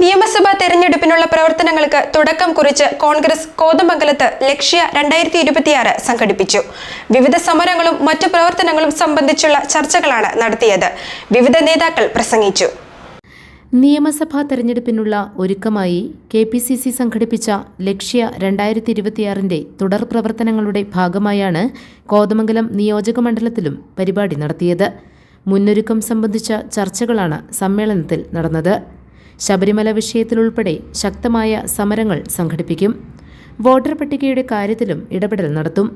നിയമസഭാ തെരഞ്ഞെടുപ്പിനുള്ള പ്രവർത്തനങ്ങൾക്ക് തുടക്കം കുറിച്ച് കോൺഗ്രസ് കോതമംഗലത്ത് ലക്ഷ്യ 2026 സംഘടിപ്പിച്ചു. വിവിധ സമരങ്ങളും മറ്റു പ്രവർത്തനങ്ങളും സംബന്ധിച്ചുള്ള ചർച്ചകളാണ് നടത്തിയത്. വിവിധ നേതാക്കൾ പ്രസംഗിച്ചു. നിയമസഭാ തെരഞ്ഞെടുപ്പിനുള്ള ഒരുക്കമായി KPCC സംഘടിപ്പിച്ച ലക്ഷ്യ 2026 തുടർ പ്രവർത്തനങ്ങളുടെ ഭാഗമായാണ് കോതമംഗലം നിയോജക മണ്ഡലത്തിലും പരിപാടി നടത്തിയത്. മുന്നൊരുക്കം സംബന്ധിച്ച ചർച്ചകളാണ് സമ്മേളനത്തിൽ നടന്നത്. ശബരിമല വിഷയത്തിലുൾപ്പെടെ ശക്തമായ സമരങ്ങൾ സംഘടിപ്പിക്കും. വോട്ടർ പട്ടികയുടെ കാര്യത്തിലും ഇടപെടൽ നടത്തും.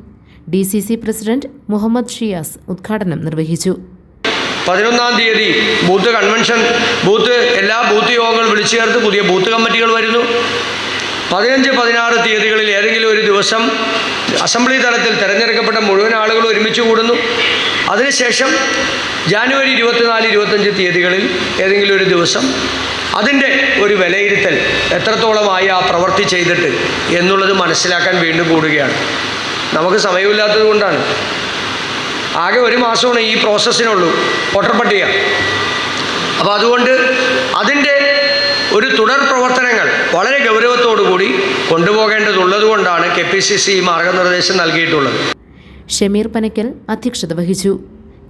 DCC പ്രസിഡന്റ് മുഹമ്മദ് ഷിയാസ് ഉദ്ഘാടനം നിർവഹിച്ചു. 11-ാം തീയതി ബൂത്ത് കൺവെൻഷൻ, എല്ലാ ബൂത്ത് യോഗങ്ങൾ വിളിച്ചു ചേർത്ത് പുതിയ ബൂത്ത് കമ്മിറ്റികൾ വരുന്നു. 15, 16 തീയതികളിൽ ഏതെങ്കിലും ഒരു ദിവസം അസംബ്ലി തലത്തിൽ തിരഞ്ഞെടുക്കപ്പെട്ട മുഴുവൻ ആളുകൾ ഒരുമിച്ച് കൂടുന്നു. അതിനുശേഷം ജാനുവരി 24, 25 തീയതികളിൽ ഏതെങ്കിലും ഒരു ദിവസം അതിൻ്റെ ഒരു വിലയിരുത്തൽ, എത്രത്തോളമായി ആ പ്രവൃത്തി ചെയ്തിട്ട് എന്നുള്ളത് മനസ്സിലാക്കാൻ വീണ്ടും കൂടുകയാണ്. നമുക്ക് സമയമില്ലാത്തത് കൊണ്ടാണ്. ആകെ 1 മാസമാണ് ഈ പ്രോസസ്സിനുള്ളൂ, വോട്ടർ പട്ടിക. അപ്പോൾ അതുകൊണ്ട് അതിൻ്റെ ഒരു തുടർ പ്രവർത്തനങ്ങൾ വളരെ ഗൗരവത്തോടുകൂടി കൊണ്ടുപോകേണ്ടതുള്ളത് കൊണ്ടാണ് KPCC മാർഗനിർദ്ദേശം നൽകിയിട്ടുള്ളത്. ഷമീർ പനക്കൽ അധ്യക്ഷത വഹിച്ചു.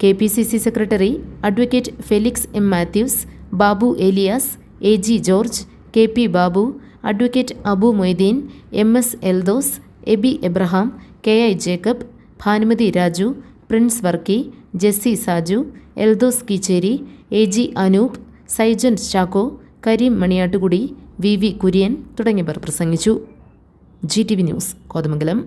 KPCC secretary advocate Felix M. Mathews, Babu Elias, AG George, KP Babu, advocate Abu Moideen, MS Eldhose, Abi Abraham, KI Jacob, Bhanumathi Raju, Prince Varkey, Jessy Saju, Eldhose Keecheri, AG Anoop, Saijan Chacko, Kareem Maniyattukudi, VV Kurian തുടങ്ങിയവർ പ്രസംഗിച്ചു. GTV news, Kothamangalam.